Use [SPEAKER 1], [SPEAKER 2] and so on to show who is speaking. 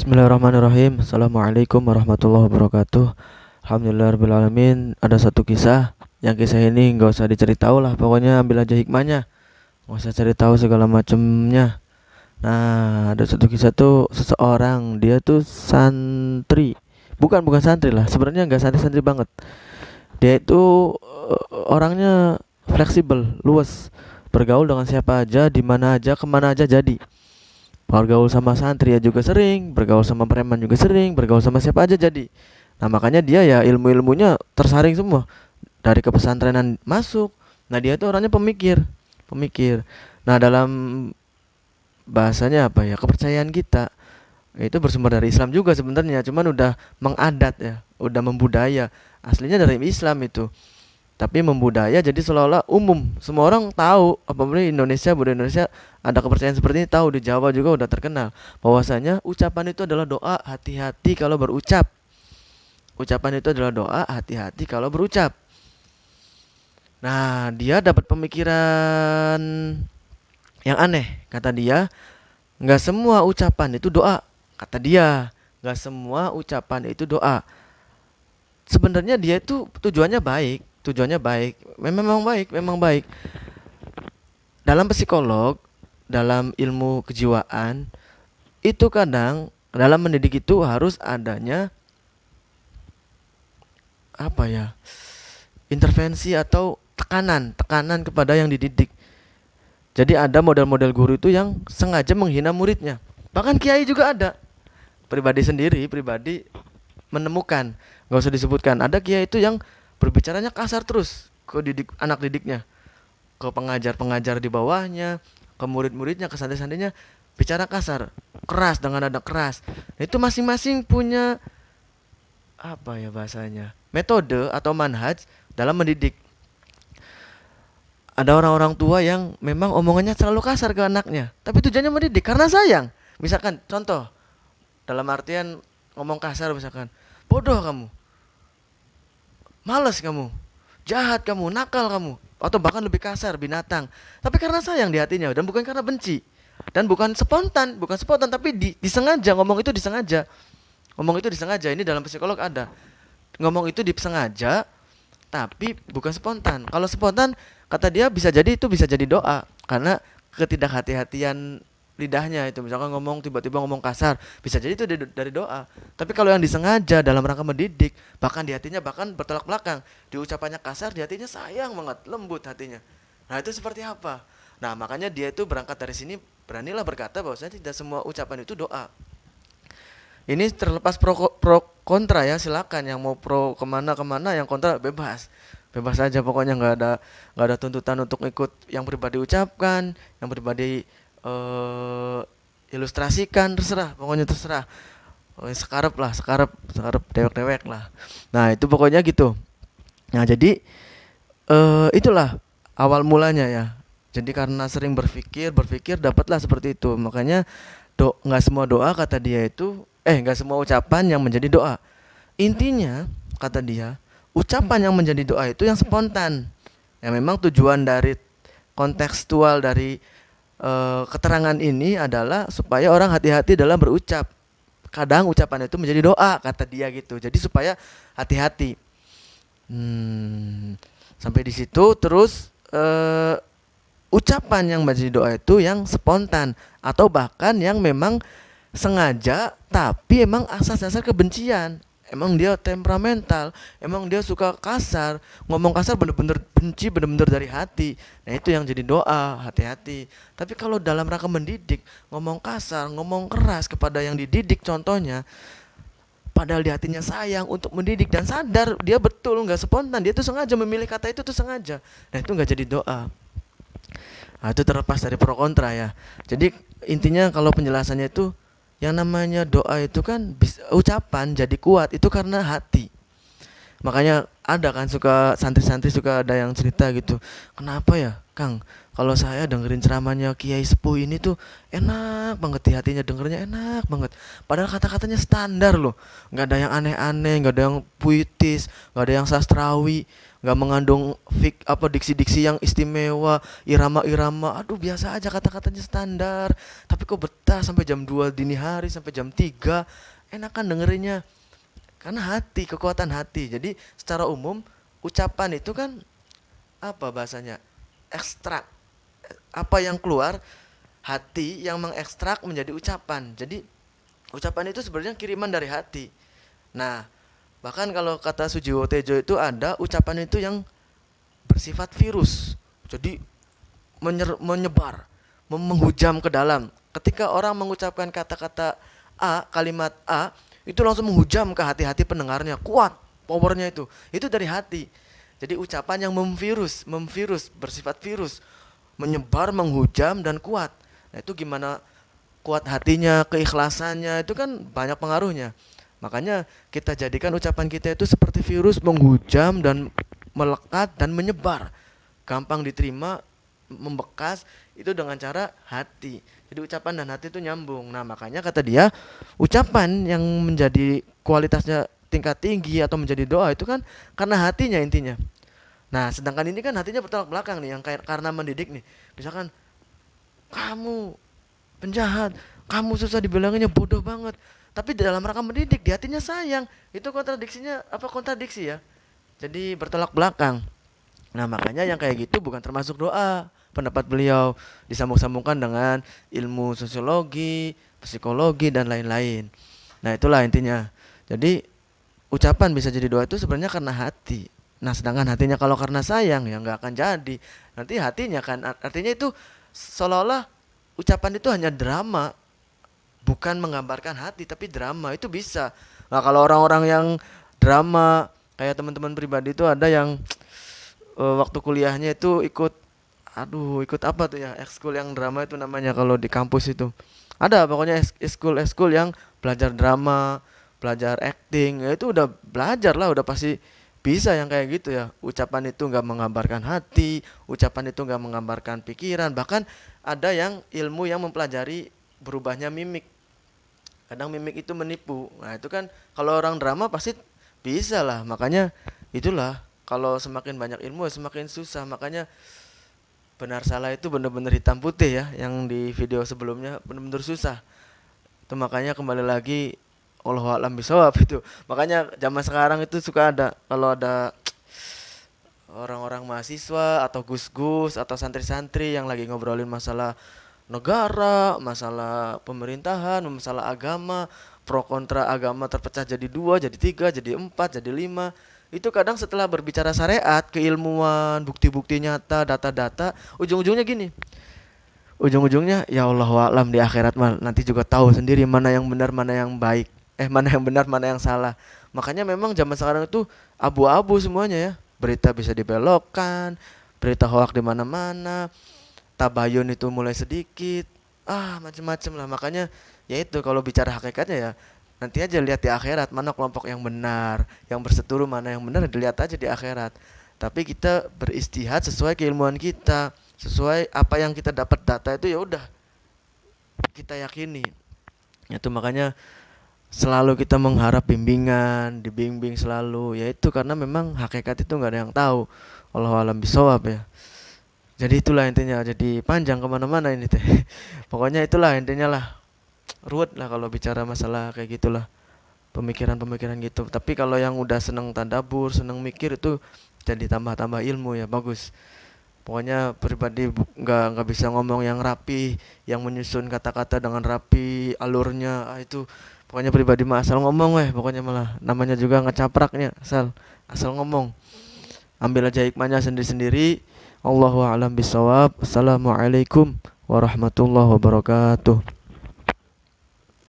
[SPEAKER 1] Bismillahirrahmanirrahim. Assalamualaikum warahmatullahi wabarakatuh. Alhamdulillahirrahmanirrahim. Ada satu kisah. Yang kisah ini nggak usah diceritahu lah. Pokoknya ambil aja hikmahnya. Nggak usah cari tahu segala macemnya. Nah, ada satu kisah tuh seseorang. Dia tuh santri. Bukan santri lah. Sebenarnya nggak santri-santri banget. Dia itu orangnya fleksibel, luas. Bergaul dengan siapa aja, di mana aja, kemana aja jadi. Bergaul sama santri ya juga sering, bergaul sama preman juga sering, bergaul sama siapa aja jadi. Nah makanya dia ya ilmu-ilmunya tersaring semua dari kepesantrenan masuk. Nah dia tuh orangnya pemikir. Nah dalam bahasanya apa ya, kepercayaan kita itu bersumber dari Islam juga sebenarnya, cuman udah mengadat ya, udah membudaya. Aslinya dari Islam itu, tapi membudaya jadi seolah-olah umum, semua orang tahu. Apalagi Indonesia, budaya Indonesia ada kepercayaan seperti ini, tahu. Di Jawa juga udah terkenal bahwasanya ucapan itu adalah doa, hati-hati kalau berucap. Ucapan itu adalah doa, hati-hati kalau berucap. Nah dia dapat pemikiran yang aneh. Kata dia, nggak semua ucapan itu doa. Kata dia, nggak semua ucapan itu doa. Sebenarnya dia itu tujuannya baik, memang baik. Dalam psikolog, dalam ilmu kejiwaan, itu kadang dalam mendidik itu harus adanya apa ya, intervensi atau tekanan kepada yang dididik. Jadi ada model-model guru itu yang sengaja menghina muridnya. Bahkan kiai juga ada. Pribadi menemukan, nggak usah disebutkan, ada kiai itu yang berbicaranya kasar terus ke anak didiknya, ke pengajar di bawahnya, ke murid-muridnya, ke santri-santrinya, bicara kasar, keras, dengan nada keras. Nah, itu masing-masing punya apa ya bahasanya, metode atau manhaj dalam mendidik. Ada orang-orang tua yang memang omongannya selalu kasar ke anaknya, tapi tujuannya mendidik karena sayang. Misalkan contoh, dalam artian ngomong kasar, misalkan bodoh kamu, malas kamu, jahat kamu, nakal kamu, atau bahkan lebih kasar, binatang. Tapi karena sayang di hatinya dan bukan karena benci. Dan bukan spontan tapi disengaja. Ngomong itu disengaja. Ini dalam psikolog ada. Ngomong itu disengaja tapi bukan spontan. Kalau spontan, kata dia, bisa jadi doa karena ketidakhati-hatian lidahnya itu. Misalkan tiba-tiba ngomong kasar, bisa jadi itu dari doa. Tapi kalau yang disengaja dalam rangka mendidik, bahkan di hatinya bahkan bertolak belakang, di ucapannya kasar, di hatinya sayang banget, lembut hatinya. Nah itu seperti apa? Nah makanya dia itu berangkat dari sini, beranilah berkata bahwasanya tidak semua ucapan itu doa. Ini terlepas pro kontra ya, silakan. Yang mau pro kemana, yang kontra bebas saja. Pokoknya nggak ada tuntutan untuk ikut yang pribadi ucapkan, yang pribadi ilustrasikan, terserah. Pokoknya terserah. Sekarep dewek lah. Nah itu pokoknya gitu. Nah jadi itulah awal mulanya ya. Jadi karena sering berpikir dapatlah seperti itu. Makanya nggak semua doa, kata dia itu, nggak semua ucapan yang menjadi doa. Intinya kata dia, ucapan yang menjadi doa itu yang spontan, yang memang tujuan dari kontekstual dari keterangan ini adalah supaya orang hati-hati dalam berucap. Kadang ucapan itu menjadi doa, kata dia gitu. Jadi supaya hati-hati. Sampai di situ. Terus ucapan yang menjadi doa itu yang spontan, atau bahkan yang memang sengaja tapi emang asas dasar kebencian. Emang dia temperamental, emang dia suka kasar, ngomong kasar bener-bener benci, bener-bener dari hati. Nah itu yang jadi doa, hati-hati. Tapi kalau dalam rangka mendidik, ngomong kasar, ngomong keras kepada yang dididik contohnya, padahal di hatinya sayang untuk mendidik dan sadar dia betul nggak spontan, dia tuh sengaja memilih kata itu tuh sengaja. Nah itu nggak jadi doa. Nah itu terlepas dari pro kontra ya. Jadi intinya kalau penjelasannya itu, yang namanya doa itu kan ucapan jadi kuat itu karena hati. Makanya ada kan suka santri-santri suka ada yang cerita gitu, kenapa ya Kang, Kalau saya dengerin ceramahnya Kiai Sepuh ini tuh enak banget di hatinya, dengernya enak banget. Padahal kata-katanya standar loh, nggak ada yang aneh-aneh, nggak ada yang puitis, nggak ada yang sastrawi, nggak mengandung diksi-diksi yang istimewa, irama-irama. Aduh biasa aja kata-katanya standar. Tapi kok betah sampai jam 2 dini hari sampai jam 3, enakan dengerinnya. Karena hati, kekuatan hati. Jadi secara umum ucapan itu kan apa bahasanya? Ekstrak apa yang keluar, hati yang mengekstrak menjadi ucapan. Jadi ucapan itu sebenarnya kiriman dari hati. Nah, bahkan kalau kata Sujiwo Tejo itu ada ucapan itu yang bersifat virus. Jadi menyebar, menghujam ke dalam. Ketika orang mengucapkan kata-kata A, kalimat A, itu langsung menghujam ke hati-hati pendengarnya. Kuat powernya itu. Itu dari hati. Jadi ucapan yang memvirus, bersifat virus, menyebar, menghujam dan kuat. Nah, itu gimana kuat hatinya, keikhlasannya, itu kan banyak pengaruhnya. Makanya kita jadikan ucapan kita itu seperti virus, menghujam dan melekat dan menyebar. Gampang diterima, membekas, itu dengan cara hati. Jadi ucapan dan hati itu nyambung. Nah, makanya kata dia, ucapan yang menjadi kualitasnya tingkat tinggi atau menjadi doa itu kan karena hatinya intinya. Nah, sedangkan ini kan hatinya bertolak belakang nih, yang karena mendidik nih. Misalkan kamu penjahat, kamu susah dibilanginnya bodoh banget. Tapi dalam rangka mendidik, di hatinya sayang. Itu kontradiksi ya. Jadi bertolak belakang. Nah, makanya yang kayak gitu bukan termasuk doa. Pendapat beliau disambung-sambungkan dengan ilmu sosiologi, psikologi dan lain-lain. Nah, itulah intinya. Jadi ucapan bisa jadi doa itu sebenarnya karena hati. Nah, sedangkan hatinya kalau karena sayang ya nggak akan jadi. Nanti hatinya kan artinya itu seolah-olah ucapan itu hanya drama, bukan menggambarkan hati tapi drama itu bisa. Nah, kalau orang-orang yang drama kayak teman-teman pribadi itu ada yang waktu kuliahnya itu ikut apa tuh ya, ekskul yang drama itu namanya kalau di kampus itu. Ada pokoknya ekskul yang belajar drama, belajar acting, ya itu udah belajar lah, udah pasti bisa yang kayak gitu ya. Ucapan itu nggak menggambarkan hati, ucapan itu nggak menggambarkan pikiran. Bahkan ada yang ilmu yang mempelajari berubahnya mimik. Kadang mimik itu menipu. Nah itu kan kalau orang drama pasti bisa lah. Makanya itulah kalau semakin banyak ilmu semakin susah. Makanya benar salah itu benar-benar hitam putih ya. Yang di video sebelumnya benar-benar susah. Itu makanya kembali lagi Allahu a'lam bishawab itu. Makanya zaman sekarang itu suka ada kalau ada orang-orang mahasiswa atau gus-gus atau santri-santri yang lagi ngobrolin masalah negara, masalah pemerintahan, masalah agama, pro kontra agama terpecah jadi 2, jadi 3, jadi 4, jadi 5. Itu kadang setelah berbicara syariat, keilmuan, bukti-bukti nyata, data-data, ujung-ujungnya gini. Ujung-ujungnya ya Allah alam di akhirat mah nanti juga tahu sendiri mana yang benar, mana yang baik. Mana yang benar, mana yang salah. Makanya memang zaman sekarang itu abu-abu semuanya ya. Berita bisa dibelokkan, berita hoak di mana-mana, tabayun itu mulai sedikit, macam-macam lah. Makanya ya itu kalau bicara hakikatnya ya nanti aja lihat di akhirat mana kelompok yang benar, yang berseteru mana yang benar, dilihat aja di akhirat. Tapi kita beristihad sesuai keilmuan kita, sesuai apa yang kita dapat data itu ya udah kita yakini. Itu makanya selalu kita mengharap bimbingan, dibimbing selalu, yaitu karena memang hakikat itu nggak ada yang tahu. Allahu a'lam bishawab ya. Jadi itulah intinya. Jadi panjang kemana-mana ini teh. Pokoknya itulah intinya lah. Ruwet lah kalau bicara masalah kayak gitulah. Pemikiran-pemikiran gitu. Tapi kalau yang udah seneng tadabbur, seneng mikir itu jadi tambah-tambah ilmu ya, bagus. Pokoknya pribadi nggak bisa ngomong yang rapi, yang menyusun kata-kata dengan rapi, alurnya itu. Pokoknya pribadi mah asal ngomong pokoknya malah namanya juga ngecapraknya, asal ngomong. Ambil aja hikmahnya sendiri-sendiri. Allahu a'lam bishawab. Assalamualaikum warahmatullahi wabarakatuh.